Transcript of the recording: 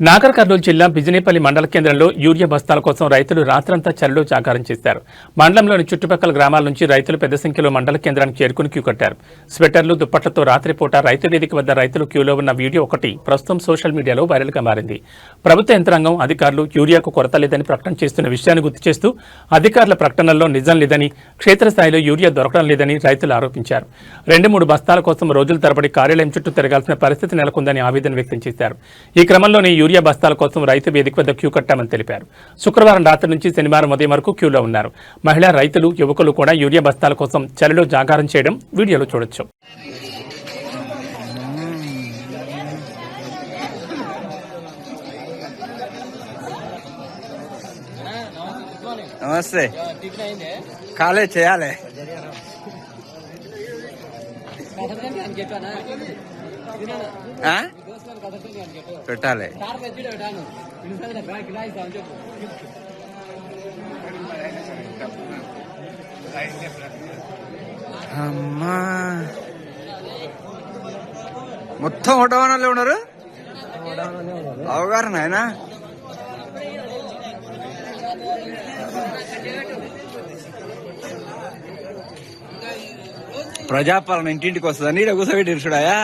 నాగర్ కర్నూలు జిల్లా బిజినేపల్లి మండల కేంద్రంలో యూరియా బస్తాల కోసం రైతులు రాత్రంతా చలిలో జాగారం చేశారు. మండలంలోని చుట్టుపక్కల గ్రామాల నుంచి రైతులు పెద్ద సంఖ్యలో మండల కేంద్రానికి చేరుకుని క్యూ కట్టారు. స్వెటర్లు, దుప్పట్లతో రాత్రిపూట రైతు వేదిక వద్ద రైతులు క్యూలో ఉన్న వీడియో ఒకటి ప్రస్తుతం సోషల్ మీడియాలో వైరల్గా మారింది. ప్రభుత్వ యంత్రాంగం అధికారులు యూరియాకు కొరత లేదని ప్రకటన చేస్తున్న విషయాన్ని గుర్తు చేస్తూ అధికారుల ప్రకటనల్లో నిజం లేదని, క్షేత్రస్థాయిలో యూరియా దొరకడం లేదని రైతులు ఆరోపించారు. 2-3 బస్తాల కోసం రోజుల తరబడి కార్యాలయం చుట్టూ తిరగాల్సిన పరిస్థితి నెలకొందని ఆవేదన వ్యక్తం చేశారు. ఈ క్రమంలోనే యూరియా బస్తాల కోసం రైతు వేదిక వద్ద క్యూ కట్టామని తెలిపారు. శుక్రవారం రాత్రి నుంచి శనివారం ఉదయం వరకు క్యూలో ఉన్నారు. మహిళా రైతులు, యువకులు కూడా యూరియా బస్తాల కోసం చలిలో జాగారం చేయడం వీడియోలో చూడొచ్చు. నమస్తే. కాలే చేయాలి. పెట్టాలి. అమ్మా, మొత్తం ఒకటవనాలే ఉన్నారు. అవగారు నాయనా. ప్రజాపాలన ఇంటింటికి వస్తుందని ఇక్కడ కూర్చోబెట్టి చూడాయా.